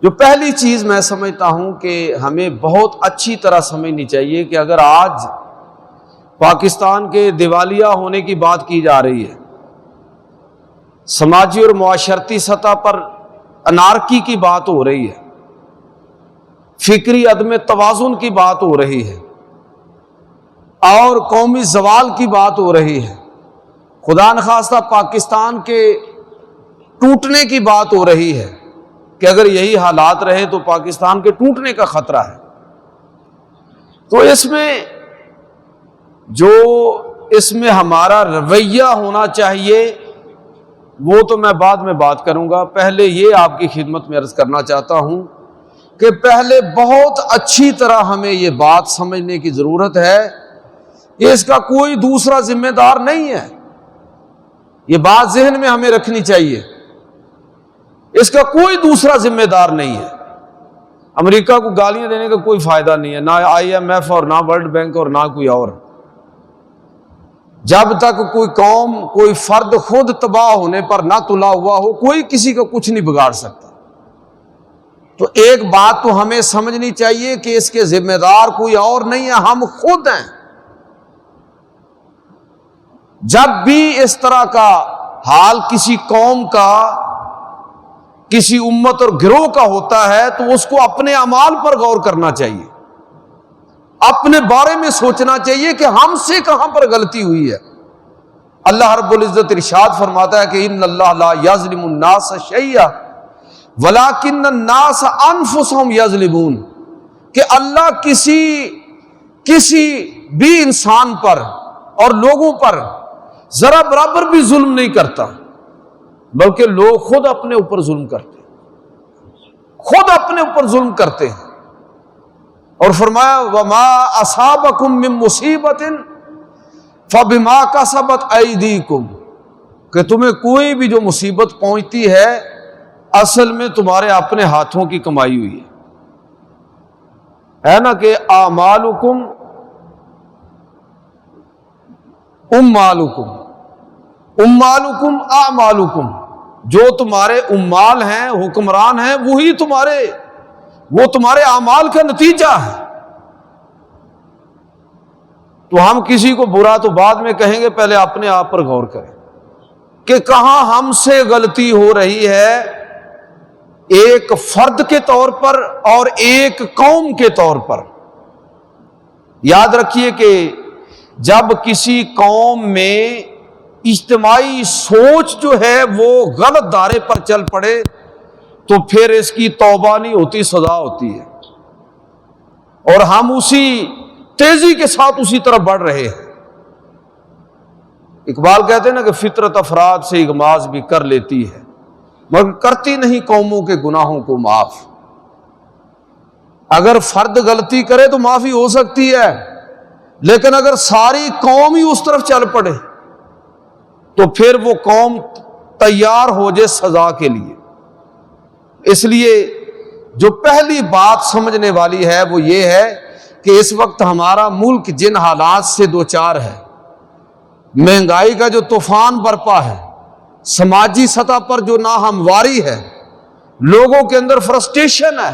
جو پہلی چیز میں سمجھتا ہوں کہ ہمیں بہت اچھی طرح سمجھنی چاہیے کہ اگر آج پاکستان کے دیوالیہ ہونے کی بات کی جا رہی ہے، سماجی اور معاشرتی سطح پر انارکی کی بات ہو رہی ہے، فکری عدم توازن کی بات ہو رہی ہے، اور قومی زوال کی بات ہو رہی ہے، خدا نخواستہ پاکستان کے ٹوٹنے کی بات ہو رہی ہے کہ اگر یہی حالات رہے تو پاکستان کے ٹوٹنے کا خطرہ ہے، تو اس میں ہمارا رویہ ہونا چاہیے وہ تو میں بعد میں بات کروں گا۔ پہلے یہ آپ کی خدمت میں عرض کرنا چاہتا ہوں کہ پہلے بہت اچھی طرح ہمیں یہ بات سمجھنے کی ضرورت ہے کہ اس کا کوئی دوسرا ذمہ دار نہیں ہے۔ یہ بات ذہن میں ہمیں رکھنی چاہیے، اس کا کوئی دوسرا ذمہ دار نہیں ہے۔ امریکہ کو گالیاں دینے کا کوئی فائدہ نہیں ہے، نہ IMF اور نہ ورلڈ بینک اور نہ کوئی اور۔ جب تک کوئی قوم، کوئی فرد خود تباہ ہونے پر نہ تلا ہوا ہو، کوئی کسی کا کچھ نہیں بگاڑ سکتا۔ تو ایک بات تو ہمیں سمجھنی چاہیے کہ اس کے ذمہ دار کوئی اور نہیں ہے، ہم خود ہیں۔ جب بھی اس طرح کا حال کسی قوم کا، کسی امت اور گروہ کا ہوتا ہے تو اس کو اپنے اعمال پر غور کرنا چاہیے، اپنے بارے میں سوچنا چاہیے کہ ہم سے کہاں پر غلطی ہوئی ہے۔ اللہ رب العزت ارشاد فرماتا ہے کہ ان اللہ لا یظلم الناس شیئا ولکن الناس انفسهم یظلمون، کہ اللہ کسی بھی انسان پر اور لوگوں پر ذرا برابر بھی ظلم نہیں کرتا، بلکہ لوگ خود اپنے اوپر ظلم کرتے ہیں، خود اپنے اوپر ظلم کرتے ہیں۔ اور فرمایا وما اصابکم من مصیبت فبما کسبت ایدیکم، کہ تمہیں کوئی بھی جو مصیبت پہنچتی ہے اصل میں تمہارے اپنے ہاتھوں کی کمائی ہوئی ہے نا، کہ اعمالکم امالکم اعمالکم، جو تمہارے امال ہیں، حکمران ہیں، وہ تمہارے اعمال کا نتیجہ ہے۔ تو ہم کسی کو برا تو بعد میں کہیں گے، پہلے اپنے آپ پر غور کریں کہ کہاں ہم سے غلطی ہو رہی ہے، ایک فرد کے طور پر اور ایک قوم کے طور پر۔ یاد رکھیے کہ جب کسی قوم میں اجتماعی سوچ جو ہے وہ غلط دھارے پر چل پڑے تو پھر اس کی توبہ نہیں ہوتی، سزا ہوتی ہے، اور ہم اسی تیزی کے ساتھ اسی طرف بڑھ رہے ہیں۔ اقبال کہتے ہیں نا کہ فطرت افراد سے اغماض بھی کر لیتی ہے مگر کرتی نہیں قوموں کے گناہوں کو معاف۔ اگر فرد غلطی کرے تو معافی ہو سکتی ہے، لیکن اگر ساری قوم ہی اس طرف چل پڑے تو پھر وہ قوم تیار ہو جائے سزا کے لیے۔ اس لیے جو پہلی بات سمجھنے والی ہے وہ یہ ہے کہ اس وقت ہمارا ملک جن حالات سے دوچار ہے، مہنگائی کا جو طوفان برپا ہے، سماجی سطح پر جو ناہمواری ہے، لوگوں کے اندر فرسٹریشن ہے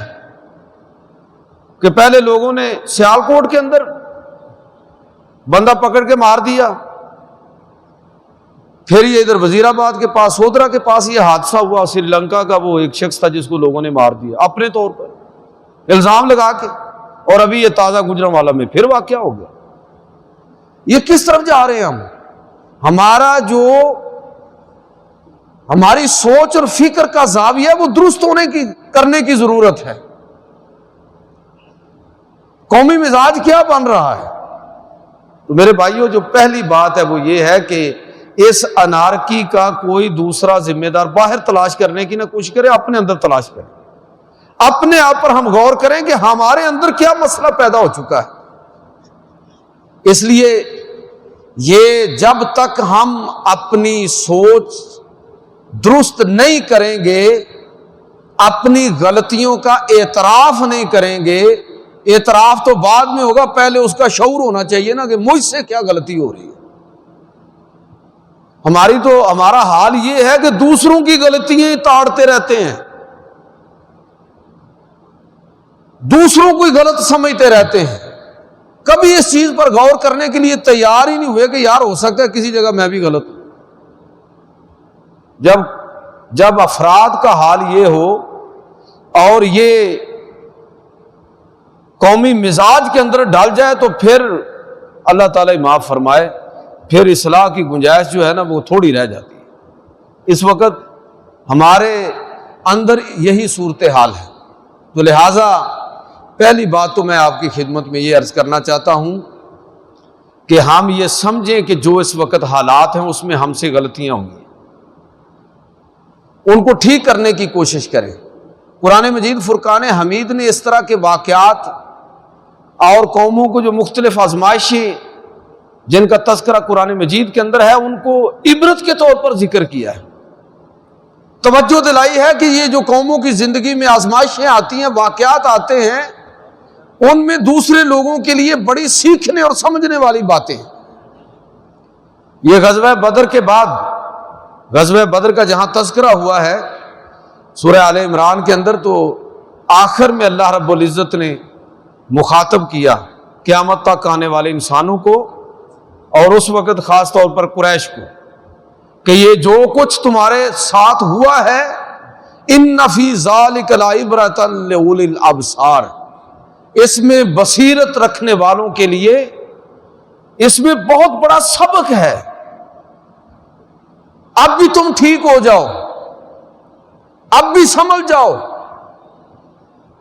کہ پہلے لوگوں نے سیالکوٹ کے اندر بندہ پکڑ کے مار دیا، پھر یہ ادھر وزیر آباد کے پاس، سودرا کے پاس یہ حادثہ ہوا، سری لنکا کا وہ ایک شخص تھا جس کو لوگوں نے مار دیا اپنے طور پر الزام لگا کے، اور ابھی یہ تازہ گجرانوالہ میں پھر واقعہ ہو گیا۔ یہ کس طرف جا رہے ہیں ہم؟ ہماری سوچ اور فکر کا زاویہ وہ درست کرنے کی ضرورت ہے۔ قومی مزاج کیا بن رہا ہے؟ تو میرے بھائیوں، جو پہلی بات ہے وہ یہ ہے کہ اس انارکی کا کوئی دوسرا ذمہ دار باہر تلاش کرنے کی نہ کوشش کرے، اپنے اندر تلاش کرے، اپنے آپ پر ہم غور کریں کہ ہمارے اندر کیا مسئلہ پیدا ہو چکا ہے۔ اس لیے یہ جب تک ہم اپنی سوچ درست نہیں کریں گے، اپنی غلطیوں کا اعتراف نہیں کریں گے، اعتراف تو بعد میں ہوگا، پہلے اس کا شعور ہونا چاہیے نا کہ مجھ سے کیا غلطی ہو رہی ہے۔ ہمارا حال یہ ہے کہ دوسروں کی غلطیاں تاڑتے رہتے ہیں، دوسروں کو غلط سمجھتے رہتے ہیں، کبھی اس چیز پر غور کرنے کے لیے تیار ہی نہیں ہوئے کہ یار ہو سکتا ہے کسی جگہ میں بھی غلط ہوں۔ جب افراد کا حال یہ ہو اور یہ قومی مزاج کے اندر ڈال جائے تو پھر اللہ تعالیٰ معاف فرمائے، پھر اصلاح کی گنجائش جو ہے نا وہ تھوڑی رہ جاتی ہے۔ اس وقت ہمارے اندر یہی صورتحال ہے، تو لہٰذا پہلی بات تو میں آپ کی خدمت میں یہ عرض کرنا چاہتا ہوں کہ ہم یہ سمجھیں کہ جو اس وقت حالات ہیں اس میں ہم سے غلطیاں ہوں گی، ان کو ٹھیک کرنے کی کوشش کریں۔ قرآن مجید فرقان حمید نے اس طرح کے واقعات اور قوموں کو جو مختلف آزمائشیں جن کا تذکرہ قرآن مجید کے اندر ہے ان کو عبرت کے طور پر ذکر کیا ہے، توجہ دلائی ہے کہ یہ جو قوموں کی زندگی میں آزمائشیں آتی ہیں، واقعات آتے ہیں، ان میں دوسرے لوگوں کے لیے بڑی سیکھنے اور سمجھنے والی باتیں ہیں۔ یہ غزوہ بدر کے بعد، غزوہ بدر کا جہاں تذکرہ ہوا ہے سورہ آل عمران کے اندر، تو آخر میں اللہ رب العزت نے مخاطب کیا قیامت تک آنے والے انسانوں کو اور اس وقت خاص طور پر قریش کو کہ یہ جو کچھ تمہارے ساتھ ہوا ہے ان فی ذالک لعبرۃ لأولی الابصار، اس میں بصیرت رکھنے والوں کے لیے اس میں بہت بڑا سبق ہے۔ اب بھی تم ٹھیک ہو جاؤ، اب بھی سمجھ جاؤ۔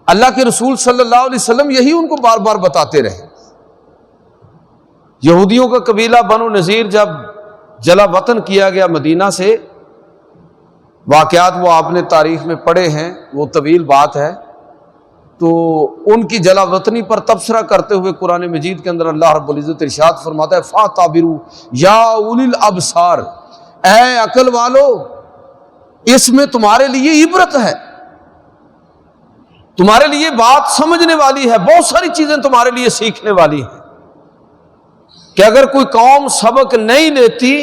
اللہ کے رسول صلی اللہ علیہ وسلم یہی ان کو بار بار بتاتے رہے۔ یہودیوں کا قبیلہ بنو نذیر جب جلا وطن کیا گیا مدینہ سے، واقعات وہ آپ نے تاریخ میں پڑھے ہیں، وہ طویل بات ہے، تو ان کی جلا وطنی پر تبصرہ کرتے ہوئے قرآن مجید کے اندر اللہ رب العزت ارشاد فرماتا ہے فَاعْتَبِرُوا یا اولی الابصار، اے عقل والو اس میں تمہارے لیے عبرت ہے، تمہارے لیے بات سمجھنے والی ہے، بہت ساری چیزیں تمہارے لیے سیکھنے والی ہیں کہ اگر کوئی قوم سبق نہیں لیتی،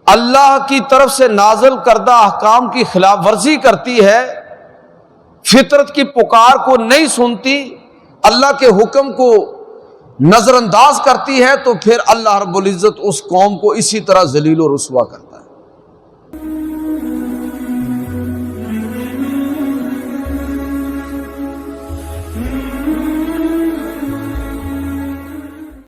اللہ کی طرف سے نازل کردہ احکام کی خلاف ورزی کرتی ہے، فطرت کی پکار کو نہیں سنتی، اللہ کے حکم کو نظر انداز کرتی ہے، تو پھر اللہ رب العزت اس قوم کو اسی طرح ذلیل و رسوا کرتا ہے۔